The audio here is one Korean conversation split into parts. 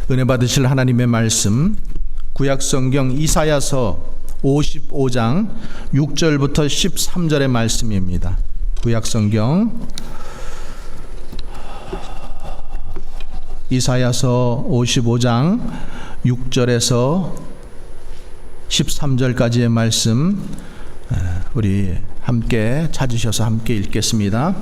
은혜 받으실 하나님의 말씀, 구약성경 이사야서 55장 6절부터 13절의 말씀입니다. 구약성경 이사야서 55장 6절에서 13절까지의 말씀, 우리 함께 찾으셔서 함께 읽겠습니다.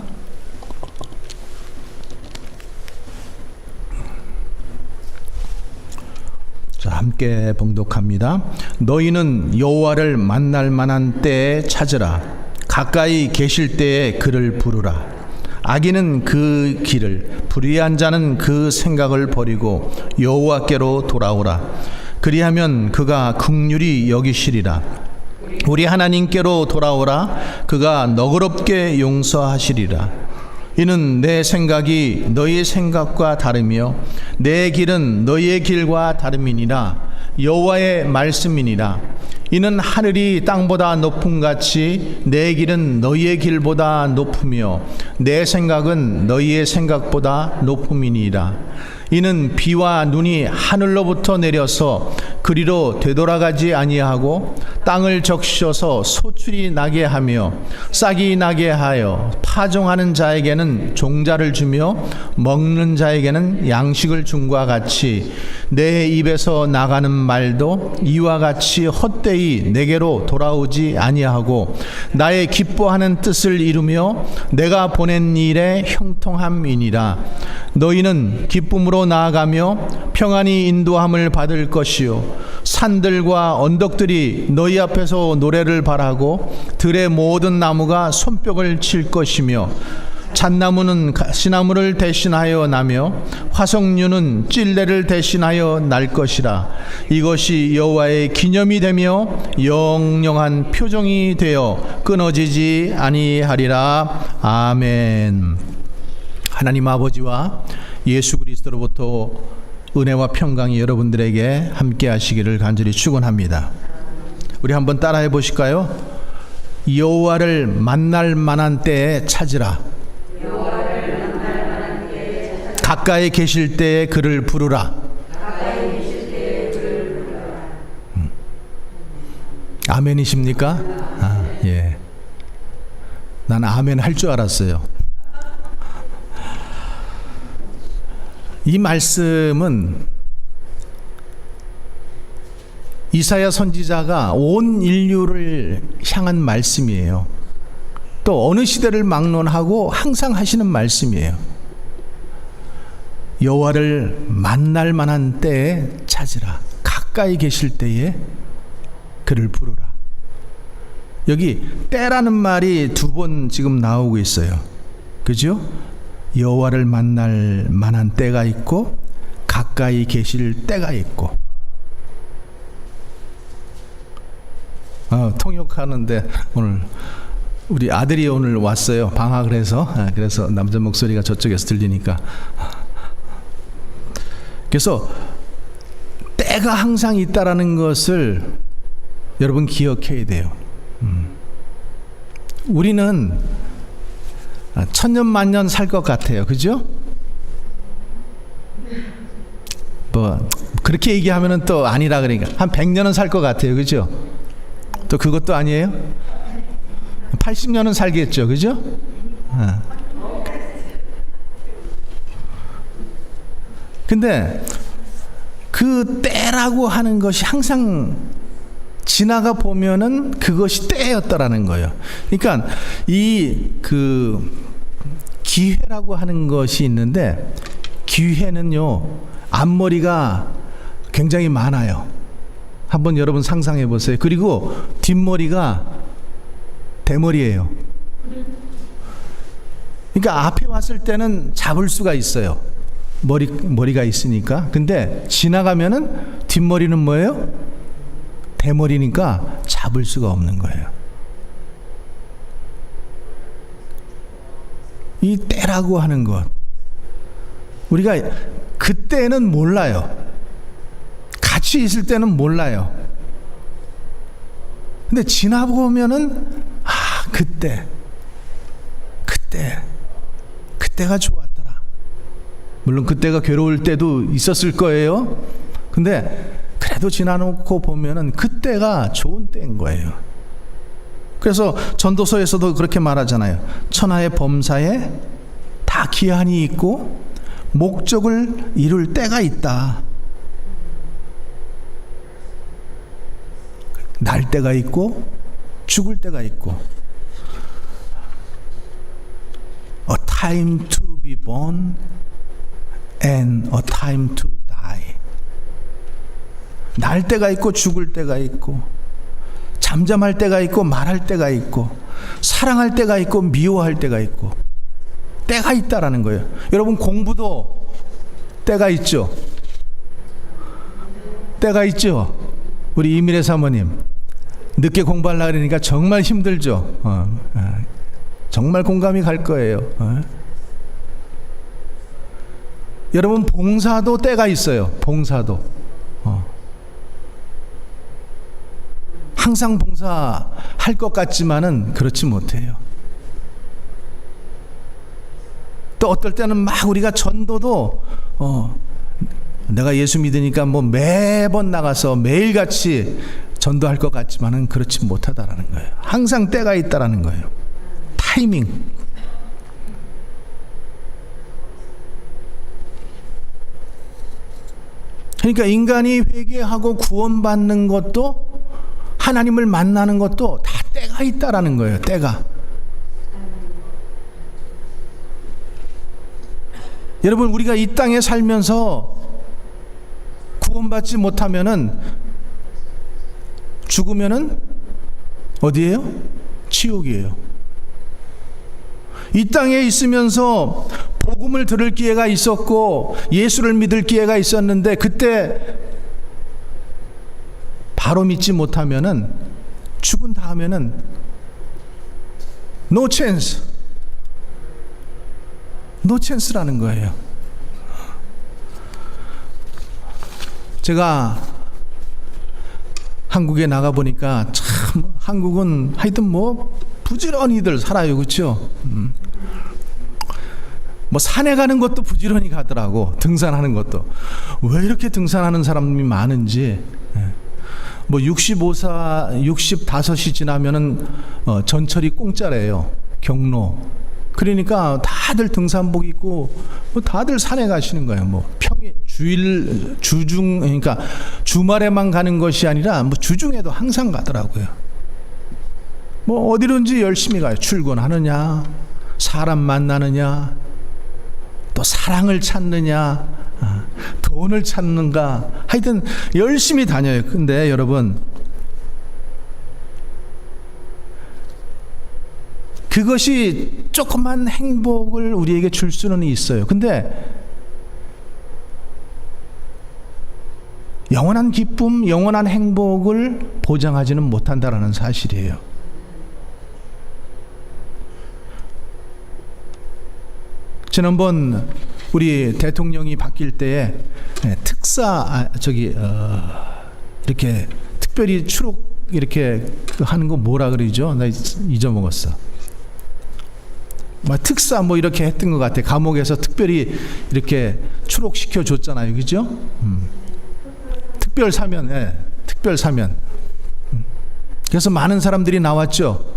자, 함께 봉독합니다. 너희는 여호와를 만날 만한 때에 찾으라. 가까이 계실 때에 그를 부르라. 악인은 그 길을, 불의한 자는 그 생각을 버리고 여호와께로 돌아오라. 그리하면 그가 긍휼히 여기시리라. 우리 하나님께로 돌아오라. 그가 너그럽게 용서하시리라. 이는 내 생각이 너희의 생각과 다르며 내 길은 너희의 길과 다름이니라. 여호와의 말씀이니라. 이는 하늘이 땅보다 높음같이 내 길은 너희의 길보다 높으며 내 생각은 너희의 생각보다 높음이니라. 이는 비와 눈이 하늘로부터 내려서 그리로 되돌아가지 아니하고 땅을 적셔서 소출이 나게 하며 싹이 나게 하여 파종하는 자에게는 종자를 주며 먹는 자에게는 양식을 줌과 같이 내 입에서 나가는 말도 이와 같이 헛되이 내게로 돌아오지 아니하고 나의 기뻐하는 뜻을 이루며 내가 보낸 일에 형통함이니라. 너희는 기쁨으로 나아가며 평안히 인도함을 받을 것이요 산들과 언덕들이 너희 앞에서 노래를 바라고 들의 모든 나무가 손뼉을 칠 것이며 잣나무는 가시나무를 대신하여 나며 화석류는 찔레를 대신하여 날 것이라. 이것이 여호와의 기념이 되며 영영한 표정이 되어 끊어지지 아니하리라. 아멘. 하나님 아버지와 예수 그리스도로부터 은혜와 평강이 여러분들에게 함께 하시기를 간절히 축원합니다. 우리 한번 따라해 보실까요? 여호와를 만날 만한 때에 찾으라. 가까이 계실 때에 그를 부르라. 아멘이십니까? 예. 난 아멘 할 줄 알았어요. 이 말씀은 이사야 선지자가 온 인류를 향한 말씀이에요. 또 어느 시대를 막론하고 항상 하시는 말씀이에요. 여호와를 만날 만한 때에 찾으라. 가까이 계실 때에 그를 부르라. 여기 때라는 말이 두 번 지금 나오고 있어요. 그죠? 여호와를 만날 만한 때가 있고 가까이 계실 때가 있고. 통역하는데 오늘 우리 아들이 오늘 왔어요. 방학을 해서. 그래서 남자 목소리가 저쪽에서 들리니까. 그래서 때가 항상 있다라는 것을 여러분 기억해야 돼요. 우리는 천년 만년 살 것 같아요. 그죠? 뭐 그렇게 얘기하면은 또 아니라 그러니까 한 100년은 살 것 같아요. 그죠? 또 그것도 아니에요? 80년은 살겠죠. 그죠? 근데 그 때라고 하는 것이 항상 지나가 보면은 그것이 때였더라는 거예요. 그러니까 기회라고 하는 것이 있는데 기회는요 앞머리가 굉장히 많아요. 한번 여러분 상상해 보세요. 그리고 뒷머리가 대머리예요. 그러니까 앞에 왔을 때는 잡을 수가 있어요. 머리가 있으니까. 근데 지나가면은 뒷머리는 뭐예요? 대머리니까 잡을 수가 없는 거예요. 이 때라고 하는 것, 우리가 그때는 몰라요. 같이 있을 때는 몰라요. 근데 지나보면은 그때가 좋았더라. 물론 그때가 괴로울 때도 있었을 거예요. 근데 그래도 지나놓고 보면은 그때가 좋은 때인 거예요. 그래서 전도서에서도 그렇게 말하잖아요. 천하의 범사에 다 기한이 있고 목적을 이룰 때가 있다. 날 때가 있고 죽을 때가 있고. A time to be born and a time to die. 날 때가 있고 죽을 때가 있고, 잠잠할 때가 있고 말할 때가 있고, 사랑할 때가 있고 미워할 때가 있고, 때가 있다라는 거예요. 여러분, 공부도 때가 있죠. 때가 있죠. 우리 이미래 사모님 늦게 공부하려고 그러니까 정말 힘들죠. 정말 공감이 갈 거예요. 여러분, 봉사도 때가 있어요. 봉사도. 항상 봉사할 것 같지만은 그렇지 못해요. 또 어떨 때는 막 우리가 전도도 내가 예수 믿으니까 뭐 매번 나가서 매일같이 전도할 것 같지만은 그렇지 못하다라는 거예요. 항상 때가 있다라는 거예요. 타이밍. 그러니까 인간이 회개하고 구원받는 것도 하나님을 만나는 것도 다 때가 있다라는 거예요. 때가. 여러분, 우리가 이 땅에 살면서 구원받지 못하면은 죽으면은 어디예요? 지옥이에요. 이 땅에 있으면서 복음을 들을 기회가 있었고 예수를 믿을 기회가 있었는데 그때 바로 믿지 못하면은 죽은 다음에는 no chance. no chance라는 거예요. 제가 한국에 나가 보니까 참 한국은 하여튼 뭐 부지런히들 살아요. 그렇죠? 뭐 산에 가는 것도 부지런히 가더라고. 등산하는 것도. 왜 이렇게 등산하는 사람이 많은지. 뭐 65이 지나면은 전철이 공짜래요. 경로. 그러니까 다들 등산복 입고 뭐 다들 산에 가시는 거예요. 뭐 주중, 그러니까 주말에만 가는 것이 아니라 뭐 주중에도 항상 가더라고요. 뭐 어디든지 열심히 가요. 출근하느냐, 사람 만나느냐, 또 사랑을 찾느냐, 돈을 찾는가, 하여튼 열심히 다녀요. 근데 여러분, 그것이 조그만 행복을 우리에게 줄 수는 있어요. 근데 영원한 기쁨, 영원한 행복을 보장하지는 못한다라는 사실이에요. 지난번 우리 대통령이 바뀔 때에 특사 이렇게 특별히 추록 이렇게 하는 거 뭐라 그러죠? 나 잊어먹었어. 뭐 특사 뭐 이렇게 했던 것 같아. 감옥에서 특별히 이렇게 추록시켜 줬잖아요, 그죠? 특별 사면, 특별 사면. 그래서 많은 사람들이 나왔죠.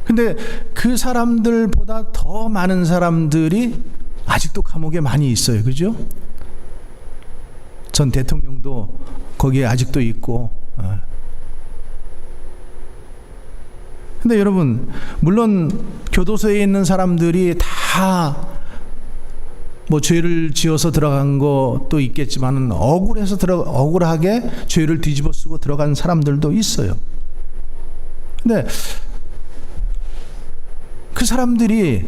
근데 그 사람들보다 더 많은 사람들이 아직도 감옥에 많이 있어요. 그죠? 전 대통령도 거기에 아직도 있고. 근데 여러분, 물론 교도소에 있는 사람들이 다 뭐 죄를 지어서 들어간 것도 있겠지만 억울하게 죄를 뒤집어 쓰고 들어간 사람들도 있어요. 근데 그 사람들이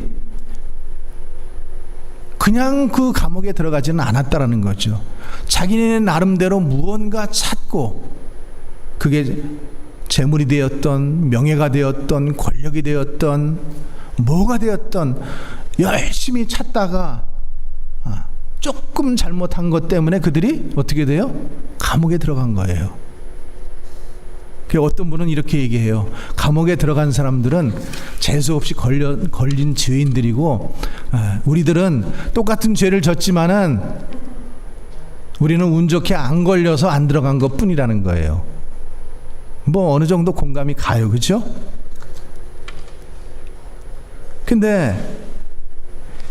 그냥 그 감옥에 들어가지는 않았다라는 거죠. 자기네 나름대로 무언가 찾고, 그게 재물이 되었던, 명예가 되었던, 권력이 되었던, 뭐가 되었던, 열심히 찾다가 조금 잘못한 것 때문에 그들이 어떻게 돼요? 감옥에 들어간 거예요. 어떤 분은 이렇게 얘기해요. 감옥에 들어간 사람들은 재수 없이 걸린 죄인들이고, 우리들은 똑같은 죄를 졌지만은 우리는 운 좋게 안 걸려서 안 들어간 것 뿐이라는 거예요. 뭐 어느 정도 공감이 가요, 그죠? 근데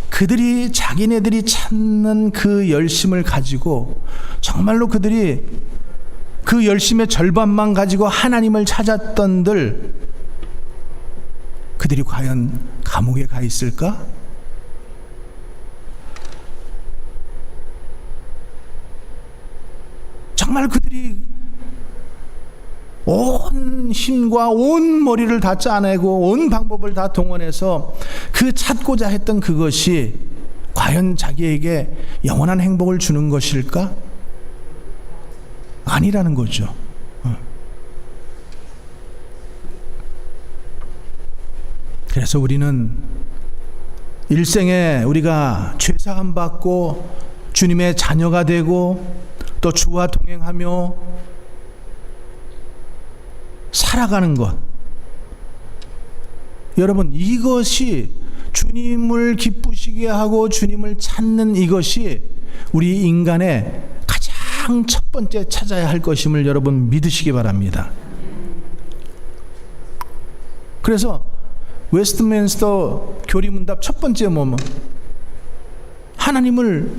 그들이 자기네들이 찾는 그 열심을 가지고 정말로 그들이 그 열심의 절반만 가지고 하나님을 찾았던들, 그들이 과연 감옥에 가 있을까? 정말 그들이 온 힘과 온 머리를 다 짜내고 온 방법을 다 동원해서 그 찾고자 했던 그것이 과연 자기에게 영원한 행복을 주는 것일까? 아니라는 거죠. 그래서 우리는 일생에 우리가 죄사함 받고 주님의 자녀가 되고 또 주와 동행하며 살아가는 것, 여러분, 이것이 주님을 기쁘시게 하고 주님을 찾는 이것이 우리 인간의 가장 첫 번째 찾아야 할 것임을 여러분 믿으시기 바랍니다. 그래서 웨스트민스터 교리문답 첫 번째 뭐뭐 하나님을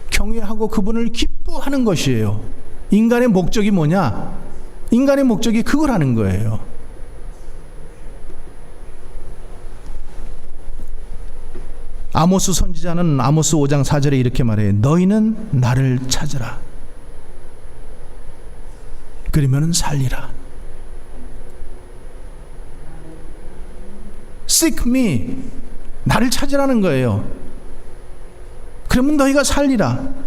경외하고 그분을 기뻐하는 것이에요. 인간의 목적이 뭐냐? 인간의 목적이 그걸 하는 거예요. 아모스 선지자는 아모스 5장 4절에 이렇게 말해요. 너희는 나를 찾으라. 그러면 살리라. Seek me. 나를 찾으라는 거예요. 그러면 너희가 살리라.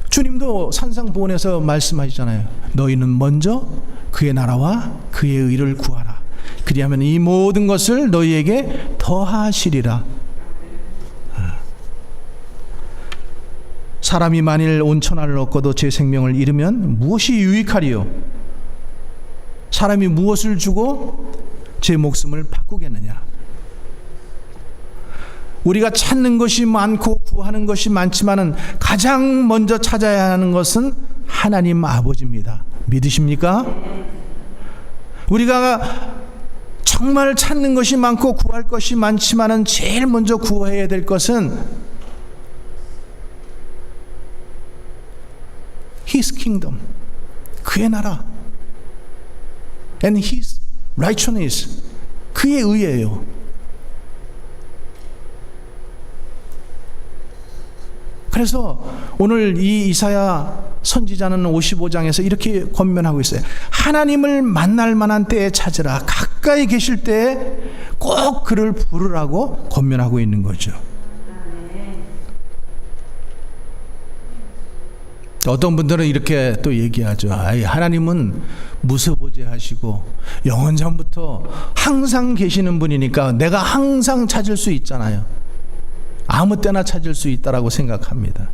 주님도 산상보훈에서 말씀하시잖아요. 너희는 먼저 그의 나라와 그의 의를 구하라. 그리하면 이 모든 것을 너희에게 더하시리라. 사람이 만일 온 천하를 얻고도 제 생명을 잃으면 무엇이 유익하리요? 사람이 무엇을 주고 제 목숨을 바꾸겠느냐? 우리가 찾는 것이 많고 구하는 것이 많지만은 가장 먼저 찾아야 하는 것은 하나님 아버지입니다. 믿으십니까? 우리가 정말 찾는 것이 많고 구할 것이 많지만은 제일 먼저 구해야 될 것은 His kingdom, 그의 나라, and His righteousness, 그의 의예요. 그래서 오늘 이 이사야 선지자는 55장에서 이렇게 권면하고 있어요. 하나님을 만날 만한 때에 찾으라. 가까이 계실 때에 꼭 그를 부르라고 권면하고 있는 거죠. 어떤 분들은 이렇게 또 얘기하죠. 하나님은 무소부재하시고 영원 전부터 항상 계시는 분이니까 내가 항상 찾을 수 있잖아요. 아무 때나 찾을 수 있다라고 생각합니다.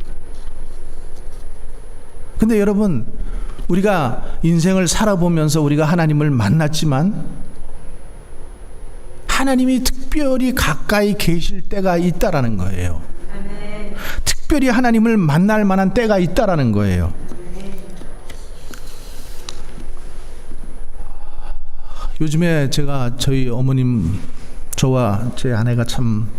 근데 여러분, 우리가 인생을 살아보면서 우리가 하나님을 만났지만 하나님이 특별히 가까이 계실 때가 있다라는 거예요. 특별히 하나님을 만날 만한 때가 있다라는 거예요. 요즘에 제가 저희 어머님, 저와 제 아내가 참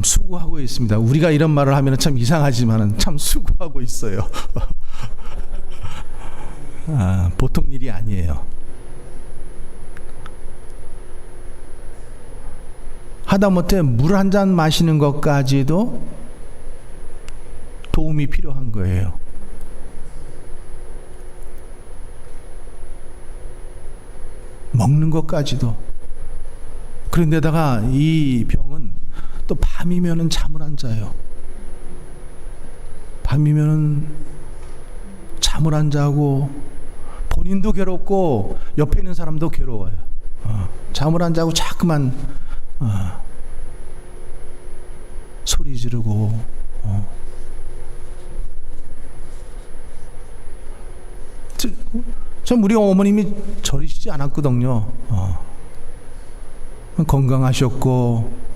수고하고 있습니다. 우리가 이런 말을 하면 참 이상하지만 참 수고하고 있어요. 보통 일이 아니에요. 하다못해 물 한 잔 마시는 것까지도 도움이 필요한 거예요. 먹는 것까지도. 그런데다가 이 병은 또 밤이면은 잠을 안 자요. 밤이면은 잠을 안 자고 본인도 괴롭고 옆에 있는 사람도 괴로워요. 잠을 안 자고 자꾸만 소리 지르고 참 우리 어머님이 저리시지 않았거든요. 건강하셨고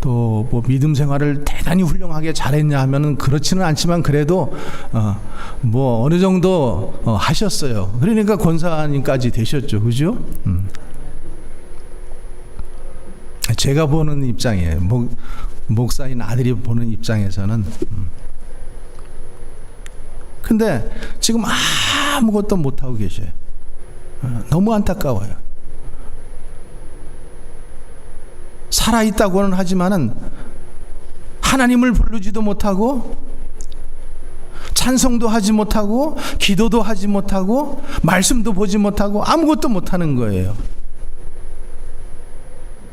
또 뭐 믿음 생활을 대단히 훌륭하게 잘했냐 하면은 그렇지는 않지만 그래도 뭐 어느 정도 하셨어요. 그러니까 권사님까지 되셨죠, 그죠? 제가 보는 입장이에요. 목사인 아들이 보는 입장에서는. 근데 지금 아무것도 못하고 계셔요. 너무 안타까워요. 살아있다고는 하지만은 하나님을 부르지도 못하고 찬송도 하지 못하고 기도도 하지 못하고 말씀도 보지 못하고 아무것도 못하는 거예요.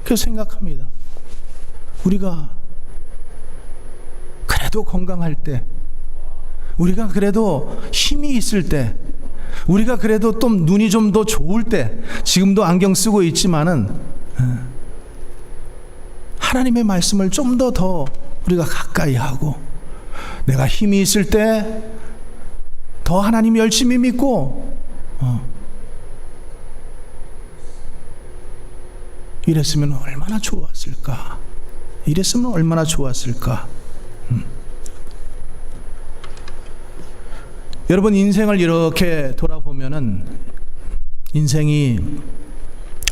그래서 생각합니다. 우리가 그래도 건강할 때, 우리가 그래도 힘이 있을 때, 우리가 그래도 또 눈이 좀 더 좋을 때, 지금도 안경 쓰고 있지만은 하나님의 말씀을 좀 더 우리가 가까이 하고, 내가 힘이 있을 때 더 하나님 열심히 믿고 이랬으면 얼마나 좋았을까. 이랬으면 얼마나 좋았을까. 여러분, 인생을 이렇게 돌아보면은 인생이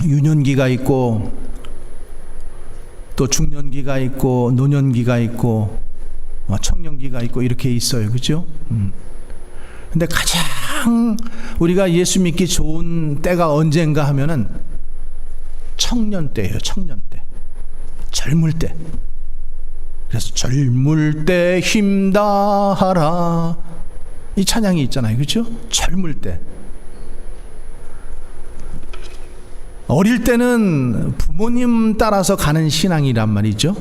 유년기가 있고 또 중년기가 있고 노년기가 있고 청년기가 있고 이렇게 있어요. 그죠? 근데 가장 우리가 예수 믿기 좋은 때가 언젠가 하면은 청년 때예요. 청년 때. 젊을 때. 그래서 젊을 때 힘다하라, 이 찬양이 있잖아요. 그죠? 젊을 때. 어릴 때는 부모님 따라서 가는 신앙이란 말이죠.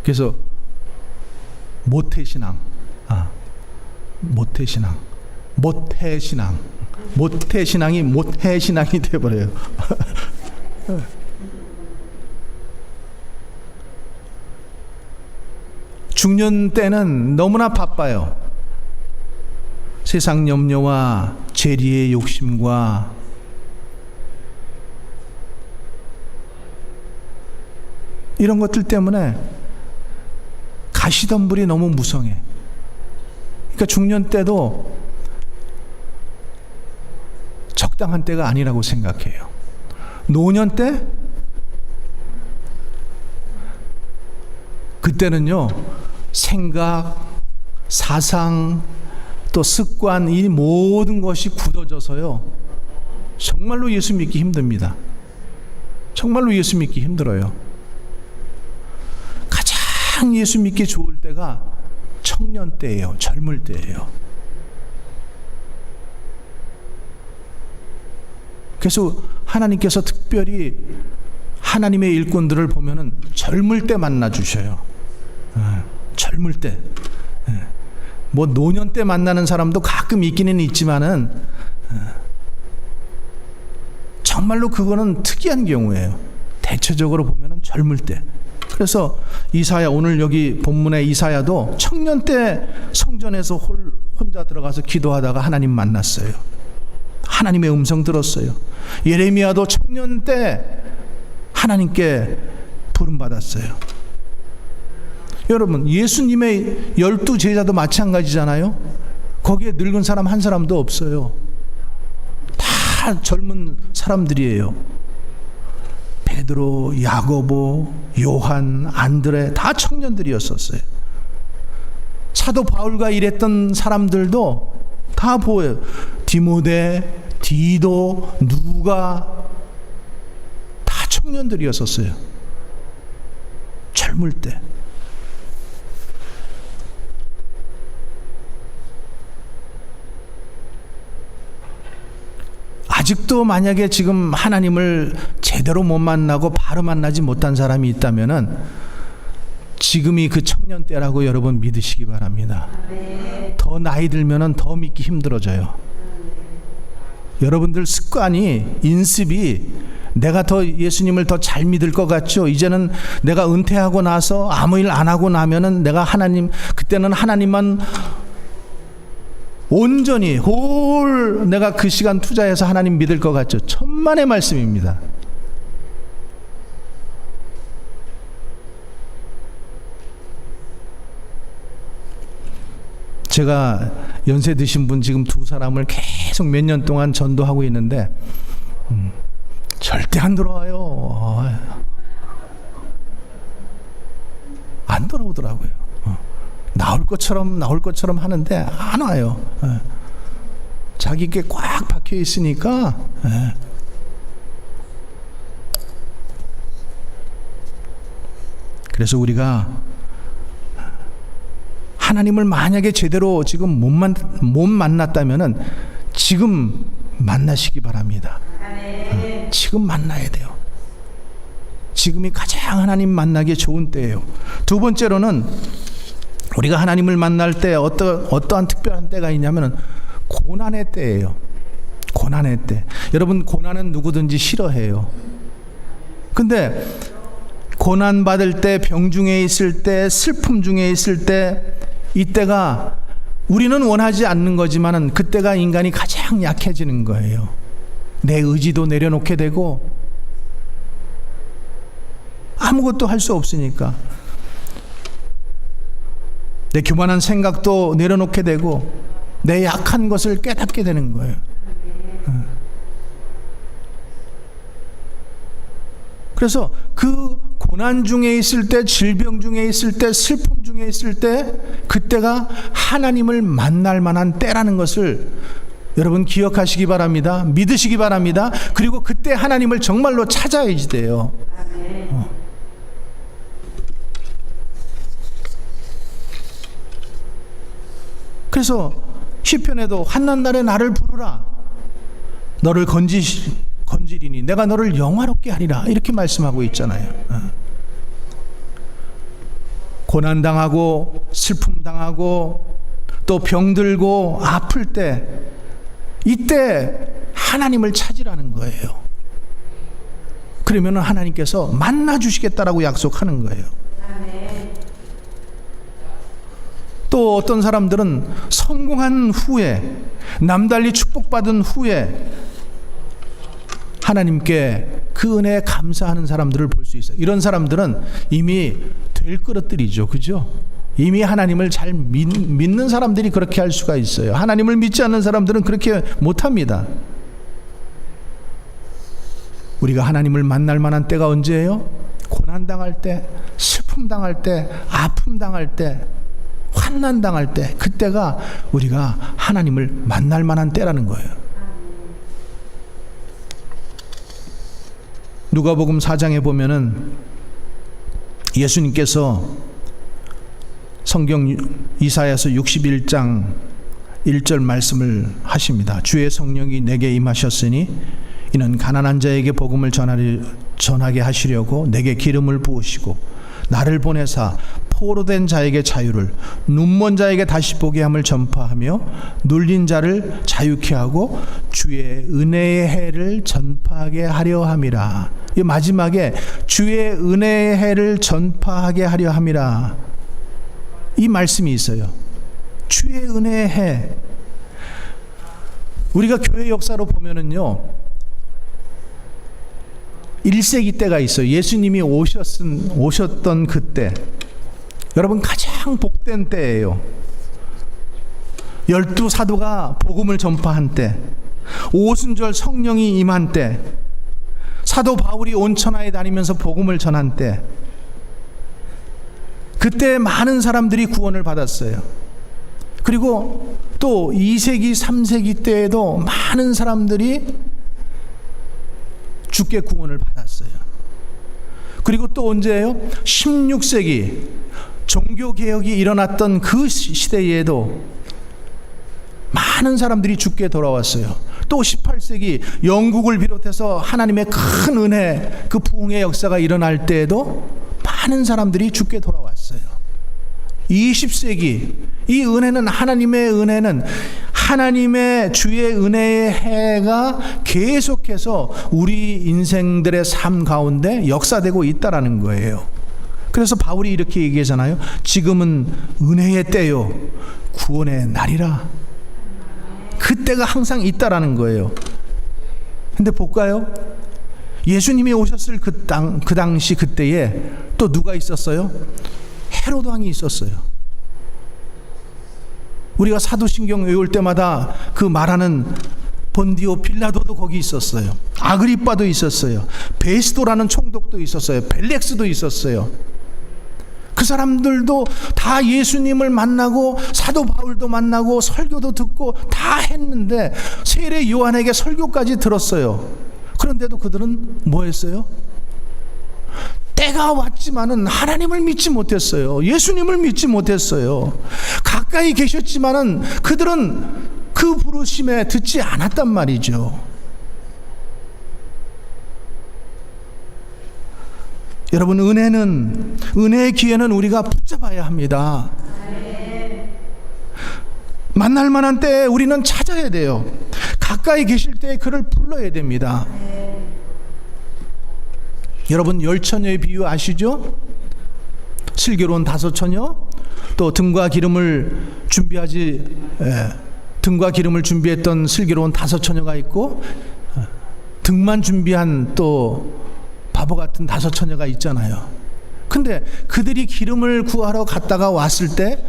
그래서 모태신앙, 모태신앙, 모태신앙, 모태신앙이 모태신앙이 되어버려요. 중년 때는 너무나 바빠요. 세상 염려와 재리의 욕심과 이런 것들 때문에 가시덤불이 너무 무성해. 그러니까 중년 때도 적당한 때가 아니라고 생각해요. 노년 때? 그때는요, 생각, 사상, 또 습관, 이 모든 것이 굳어져서요, 정말로 예수 믿기 힘듭니다. 정말로 예수 믿기 힘들어요. 가장 예수 믿기 좋을 때가 청년 때예요. 젊을 때예요. 그래서 하나님께서 특별히 하나님의 일꾼들을 보면은 젊을 때 만나 주셔요. 젊을 때. 뭐 노년 때 만나는 사람도 가끔 있기는 있지만은 정말로 그거는 특이한 경우예요. 대체적으로 보면은 젊을 때. 그래서 이사야, 오늘 여기 본문의 이사야도 청년 때 성전에서 혼자 들어가서 기도하다가 하나님 만났어요. 하나님의 음성 들었어요. 예레미야도 청년 때 하나님께 부름받았어요. 여러분, 예수님의 12 제자도 마찬가지잖아요. 거기에 늙은 사람 한 사람도 없어요. 다 젊은 사람들이에요. 베드로, 야고보, 요한, 안드레 다 청년들이었었어요. 사도 바울과 일했던 사람들도 다 보여요. 디모데, 디도, 누가 다 청년들이었었어요. 젊을 때. 아직도 만약에 지금 하나님을 제대로 못 만나고 바로 만나지 못한 사람이 있다면은 지금이 그 청년 때라고 여러분 믿으시기 바랍니다. 더 나이 들면은 더 믿기 힘들어져요. 여러분들 습관이, 인습이 내가 더 예수님을 더 잘 믿을 것 같죠. 이제는 내가 은퇴하고 나서 아무 일 안 하고 나면은 내가 그때는 하나님만 온전히 내가 그 시간 투자해서 하나님 믿을 것 같죠. 천만의 말씀입니다. 제가 연세 드신 분 지금 두 사람을 계속 몇 년 동안 전도하고 있는데 절대 안 돌아와요. 안 돌아오더라고요. 나올 것처럼 하는데 안 와요. 자기께 꽉 박혀 있으니까. 그래서 우리가 하나님을 만약에 제대로 지금 못 만났다면은 지금 만나시기 바랍니다. 지금 만나야 돼요. 지금이 가장 하나님 만나기 좋은 때예요. 두 번째로는 우리가 하나님을 만날 때 어떠한 특별한 때가 있냐면은 고난의 때예요. 고난의 때. 여러분, 고난은 누구든지 싫어해요. 근데 고난 받을 때, 병 중에 있을 때, 슬픔 중에 있을 때, 이때가 우리는 원하지 않는 거지만은 그때가 인간이 가장 약해지는 거예요. 내 의지도 내려놓게 되고 아무것도 할 수 없으니까 내 교만한 생각도 내려놓게 되고 내 약한 것을 깨닫게 되는 거예요. 그래서 그 고난 중에 있을 때, 질병 중에 있을 때, 슬픔 중에 있을 때, 그때가 하나님을 만날 만한 때라는 것을 여러분 기억하시기 바랍니다. 믿으시기 바랍니다. 그리고 그때 하나님을 정말로 찾아야지 돼요. 그래서 시편에도 환난 날에 나를 부르라. 너를 건지리니 내가 너를 영화롭게 하리라. 이렇게 말씀하고 있잖아요. 고난당하고 슬픔당하고 또 병들고 아플 때 이때 하나님을 찾으라는 거예요. 그러면 하나님께서 만나주시겠다라고 약속하는 거예요. 또 어떤 사람들은 성공한 후에 남달리 축복받은 후에 하나님께 그 은혜에 감사하는 사람들을 볼 수 있어요. 이런 사람들은 이미 될 그릇들이죠. 그죠? 이미 하나님을 잘 믿는 사람들이 그렇게 할 수가 있어요. 하나님을 믿지 않는 사람들은 그렇게 못합니다. 우리가 하나님을 만날 만한 때가 언제예요? 고난당할 때, 슬픔당할 때, 아픔당할 때, 환난당할 때, 그때가 우리가 하나님을 만날 만한 때라는 거예요. 누가복음 4장에 보면은 예수님께서 성경 이사야서 61장 1절 말씀을 하십니다. 주의 성령이 내게 임하셨으니 이는 가난한 자에게 복음을 전하게 하시려고 내게 기름을 부으시고 나를 보내사 포로된 자에게 자유를, 눈먼 자에게 다시 보게 함을 전파하며 눌린 자를 자유케 하고 주의 은혜의 해를 전파하게 하려 함이라. 이 마지막에 주의 은혜의 해를 전파하게 하려 함이라, 이 말씀이 있어요. 주의 은혜의 해. 우리가 교회 역사로 보면은요, 1세기 때가 있어요. 예수님이 오셨던 그때. 여러분, 가장 복된 때예요. 12사도가 복음을 전파한 때, 오순절 성령이 임한 때, 사도 바울이 온 천하에 다니면서 복음을 전한 때, 그때 많은 사람들이 구원을 받았어요. 그리고 또 2세기, 3세기 때에도 많은 사람들이 주께 구원을 받았어요. 그리고 또 언제예요? 16세기 종교개혁이 일어났던 그 시대에도 많은 사람들이 주께 돌아왔어요. 또 18세기 영국을 비롯해서 하나님의 큰 은혜, 그 부흥의 역사가 일어날 때에도 많은 사람들이 주께 돌아왔어요. 20세기 이 은혜는, 하나님의 은혜는 하나님의 주의 은혜의 해가 계속해서 우리 인생들의 삶 가운데 역사되고 있다라는 거예요. 그래서 바울이 이렇게 얘기하잖아요. 지금은 은혜의 때요, 구원의 날이라. 그때가 항상 있다라는 거예요. 근데 볼까요? 예수님이 오셨을 그 당시 그때에 또 누가 있었어요? 헤로드 왕이 있었어요. 우리가 사도신경 외울 때마다 그 말하는 본디오 빌라도도 거기 있었어요. 아그리빠도 있었어요. 베스도라는 총독도 있었어요. 벨렉스도 있었어요. 그 사람들도 다 예수님을 만나고 사도 바울도 만나고 설교도 듣고 다 했는데 세례 요한에게 설교까지 들었어요. 그런데도 그들은 뭐 했어요? 때가 왔지만은 하나님을 믿지 못했어요. 예수님을 믿지 못했어요. 가까이 계셨지만은 그들은 그 부르심에 듣지 않았단 말이죠. 여러분, 은혜의 기회는 우리가 붙잡아야 합니다. 만날 만한 때에 우리는 찾아야 돼요. 가까이 계실 때에 그를 불러야 됩니다. 여러분, 열처녀의 비유 아시죠? 슬기로운 5처녀, 또 등과 기름을 준비했던 슬기로운 5처녀가 있고, 등만 준비한 또 바보 같은 5처녀가 있잖아요. 근데 그들이 기름을 구하러 갔다가 왔을 때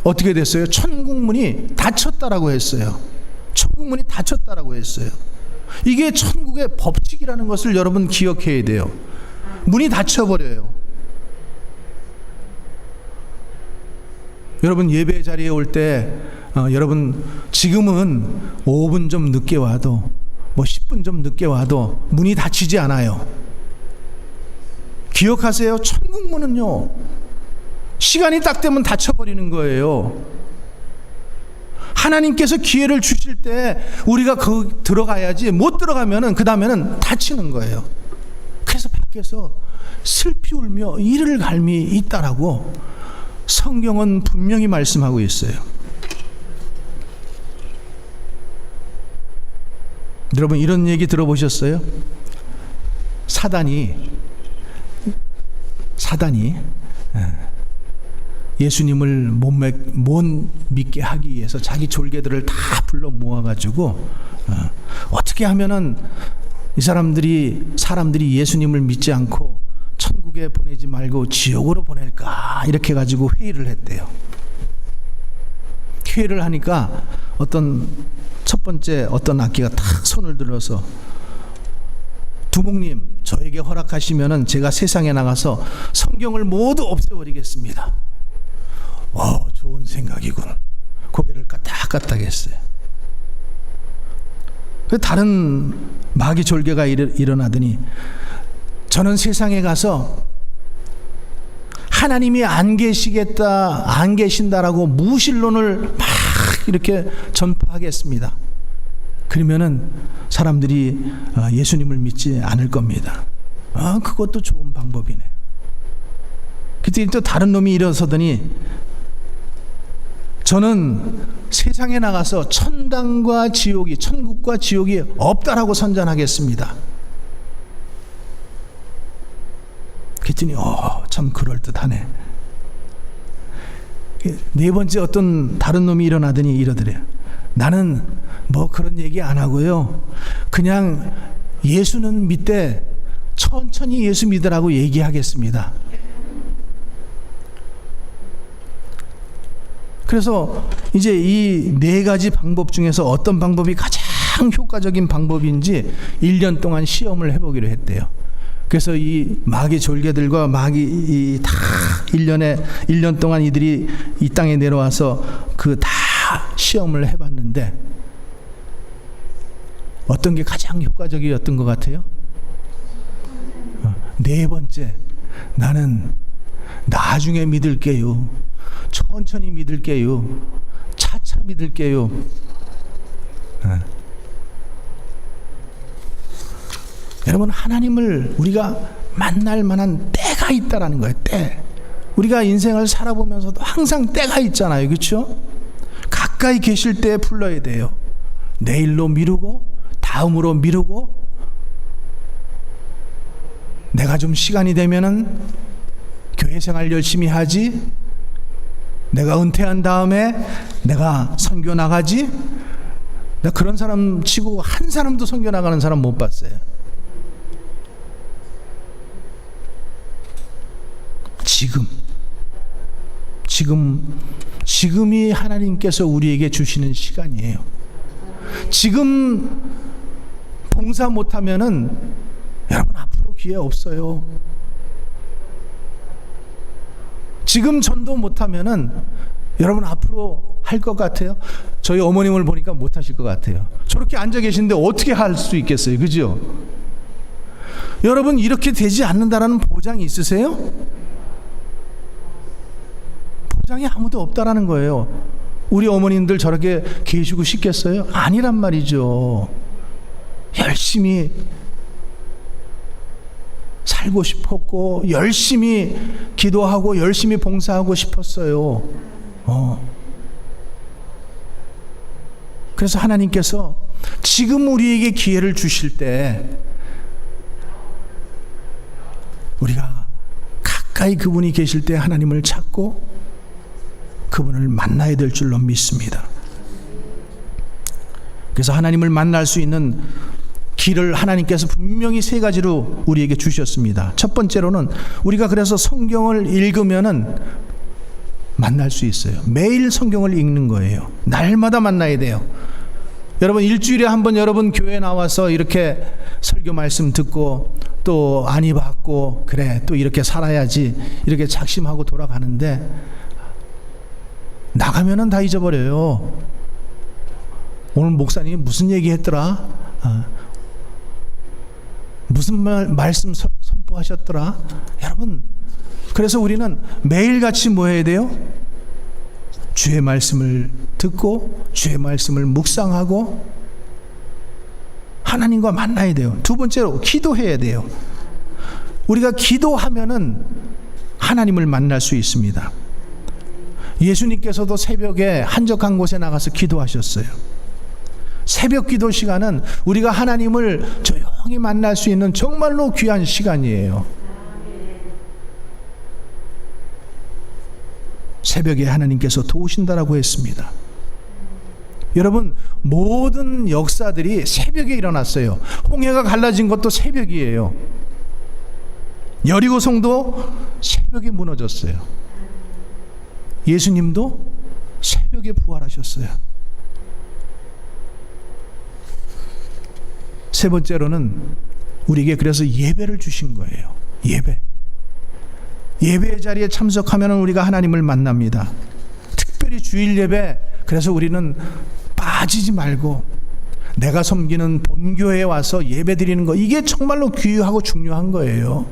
어떻게 됐어요? 천국문이 닫혔다라고 했어요. 천국문이 닫혔다라고 했어요. 이게 천국의 법칙이라는 것을 여러분 기억해야 돼요. 문이 닫혀버려요. 여러분, 예배 자리에 올 때 여러분 지금은 5분 좀 늦게 와도 10분 좀 늦게 와도 문이 닫히지 않아요. 기억하세요. 천국문은요, 시간이 딱 되면 닫혀버리는 거예요. 하나님께서 기회를 주실 때 우리가 들어가야지, 못 들어가면은 그 다음에는 닫히는 거예요. 그래서 밖에서 슬피 울며 이를 갈미 있다라고 성경은 분명히 말씀하고 있어요. 여러분, 이런 얘기 들어보셨어요? 사단이 예수님을 못 믿게 하기 위해서 자기 졸개들을 다 불러 모아가지고 어떻게 하면은 이 사람들이 예수님을 믿지 않고 천국에 보내지 말고 지옥으로 보낼까, 이렇게 가지고 회의를 했대요. 회의를 하니까 첫 번째 어떤 악기가 탁 손을 들어서, 두목님, 저에게 허락하시면은 제가 세상에 나가서 성경을 모두 없애버리겠습니다. 좋은 생각이군. 고개를 까딱까딱 했어요. 다른 마귀 졸개가 일어나더니, 저는 세상에 가서 하나님이 안 계신다라고 무신론을 막 이렇게 전파하겠습니다. 그러면은 사람들이 예수님을 믿지 않을 겁니다. 그것도 좋은 방법이네. 그때 또 다른 놈이 일어서더니, 저는 세상에 나가서 천국과 지옥이 없다라고 선전하겠습니다. 그랬더니 참 그럴듯하네. 네 번째 어떤 다른 놈이 일어나더니 이러더래요. 나는 그런 얘기 안 하고요, 그냥 예수는 믿되 천천히 예수 믿으라고 얘기하겠습니다. 그래서 이제 이 4가지 방법 중에서 어떤 방법이 가장 효과적인 방법인지 1년 동안 시험을 해보기로 했대요. 그래서 이 마귀 졸개들과 마귀 다 1년 동안 이들이 이 땅에 내려와서 그 다 시험을 해봤는데 어떤 게 가장 효과적이었던 것 같아요? 4번째, 나는 나중에 믿을게요, 천천히 믿을게요, 차차 믿을게요. 여러분, 하나님을 우리가 만날 만한 때가 있다라는 거예요. 때. 우리가 인생을 살아보면서도 항상 때가 있잖아요. 그렇죠? 가까이 계실 때 불러야 돼요. 내일로 미루고 다음으로 미루고 내가 좀 시간이 되면은 교회 생활 열심히 하지, 내가 은퇴한 다음에 내가 선교 나가지. 나 그런 사람 치고 한 사람도 선교 나가는 사람 못 봤어요. 지금이 하나님께서 우리에게 주시는 시간이에요. 지금 봉사 못하면은 여러분 앞으로 기회 없어요. 지금 전도 못하면은 여러분 앞으로 할 것 같아요? 저희 어머님을 보니까 못하실 것 같아요. 저렇게 앉아 계신데 어떻게 할 수 있겠어요? 그죠? 여러분 이렇게 되지 않는다라는 보장이 있으세요? 보장이 아무도 없다라는 거예요. 우리 어머님들 저렇게 계시고 싶겠어요? 아니란 말이죠. 열심히 살고 싶었고 열심히 기도하고 열심히 봉사하고 싶었어요. 그래서 하나님께서 지금 우리에게 기회를 주실 때 우리가 가까이 그분이 계실 때 하나님을 찾고 그분을 만나야 될 줄로 믿습니다. 그래서 하나님을 만날 수 있는 길을 하나님께서 분명히 세 가지로 우리에게 주셨습니다. 첫 번째로는 우리가 그래서 성경을 읽으면은 만날 수 있어요. 매일 성경을 읽는 거예요. 날마다 만나야 돼요. 여러분 일주일에 한 번 여러분 교회 나와서 이렇게 설교 말씀 듣고 또 안위 받고 그래 또 이렇게 살아야지 이렇게 작심하고 돌아가는데 나가면은 다 잊어버려요. 오늘 목사님이 무슨 얘기 했더라? 무슨 말씀 선포하셨더라? 여러분 그래서 우리는 매일같이 뭐 해야 돼요? 주의 말씀을 듣고 주의 말씀을 묵상하고 하나님과 만나야 돼요. 두 번째로 기도해야 돼요. 우리가 기도하면은 하나님을 만날 수 있습니다. 예수님께서도 새벽에 한적한 곳에 나가서 기도하셨어요. 새벽 기도 시간은 우리가 하나님을 조용히 만날 수 있는 정말로 귀한 시간이에요. 새벽에 하나님께서 도우신다라고 했습니다. 여러분 모든 역사들이 새벽에 일어났어요. 홍해가 갈라진 것도 새벽이에요. 여리고성도 새벽에 무너졌어요. 예수님도 새벽에 부활하셨어요. 세 번째로는 우리에게 그래서 예배를 주신 거예요. 예배의 자리에 참석하면 우리가 하나님을 만납니다. 특별히 주일 예배, 그래서 우리는 빠지지 말고 내가 섬기는 본교회에 와서 예배 드리는 거, 이게 정말로 귀하고 중요한 거예요.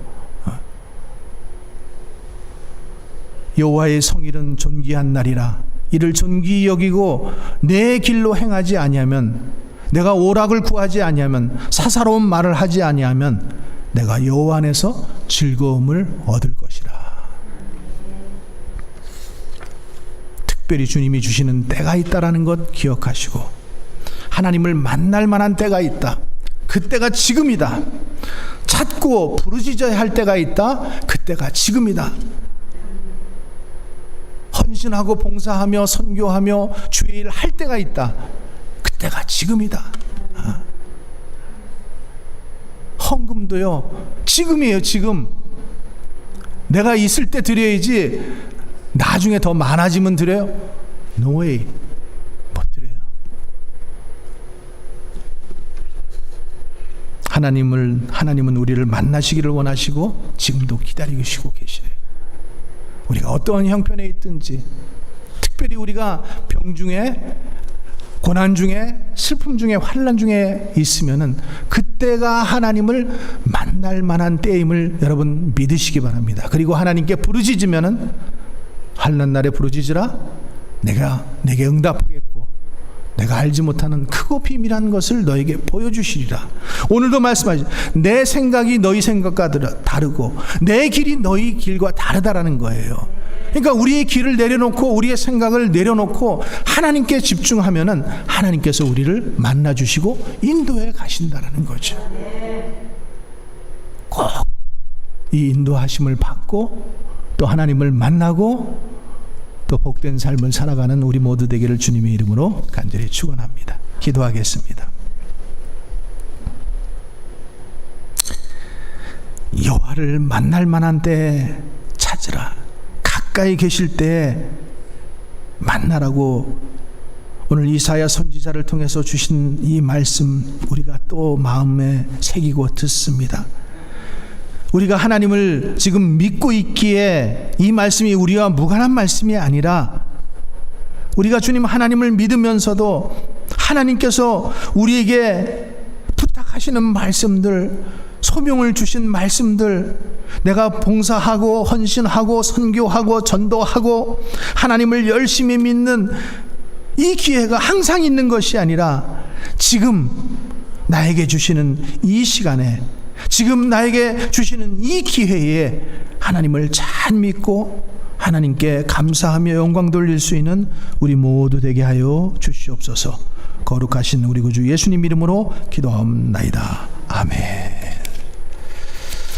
여호와의 성일은 존귀한 날이라. 이를 존귀히 여기고 내 길로 행하지 아니하면, 내가 오락을 구하지 아니하면, 사사로운 말을 하지 아니하면 내가 여호와 안에서 즐거움을 얻을 것이라. 특별히 주님이 주시는 때가 있다라는 것 기억하시고, 하나님을 만날 만한 때가 있다. 그때가 지금이다. 찾고 부르짖어야 할 때가 있다. 그때가 지금이다. 헌신하고 봉사하며 선교하며 주의 일 할 때가 있다. 그때가 지금이다. 헌금도요, 지금이에요. 지금 내가 있을 때 드려야지 나중에 더 많아지면 드려요? No way. 못 드려요. 하나님은 우리를 만나시기를 원하시고 지금도 기다리시고 계시래요. 우리가 어떠한 형편에 있든지, 특별히 우리가 병 중에, 고난 중에, 슬픔 중에, 환난 중에 있으면은 그때가 하나님을 만날 만한 때임을 여러분 믿으시기 바랍니다. 그리고 하나님께 부르짖으면은, 환난 날에 부르짖으라, 내가 내게 응답하겠고 내가 알지 못하는 크고 비밀한 것을 너에게 보여주시리라. 오늘도 말씀하시죠. 내 생각이 너희 생각과 다르고 내 길이 너희 길과 다르다라는 거예요. 그러니까 우리의 길을 내려놓고 우리의 생각을 내려놓고 하나님께 집중하면은 하나님께서 우리를 만나주시고 인도해 가신다라는 거죠. 꼭 이 인도하심을 받고 또 하나님을 만나고 또 복된 삶을 살아가는 우리 모두 되기를 주님의 이름으로 간절히 축원합니다. 기도하겠습니다. 여호와를 만날 만한 때 찾으라. 가까이 계실 때 만나라고 오늘 이사야 선지자를 통해서 주신 이 말씀 우리가 또 마음에 새기고 듣습니다. 우리가 하나님을 지금 믿고 있기에 이 말씀이 우리와 무관한 말씀이 아니라 우리가 주님 하나님을 믿으면서도 하나님께서 우리에게 부탁하시는 말씀들, 소명을 주신 말씀들, 내가 봉사하고 헌신하고 선교하고 전도하고 하나님을 열심히 믿는 이 기회가 항상 있는 것이 아니라 지금 나에게 주시는 이 시간에, 지금 나에게 주시는 이 기회에 하나님을 잘 믿고 하나님께 감사하며 영광 돌릴 수 있는 우리 모두 되게 하여 주시옵소서. 거룩하신 우리 구주 예수님 이름으로 기도하옵나이다. 아멘.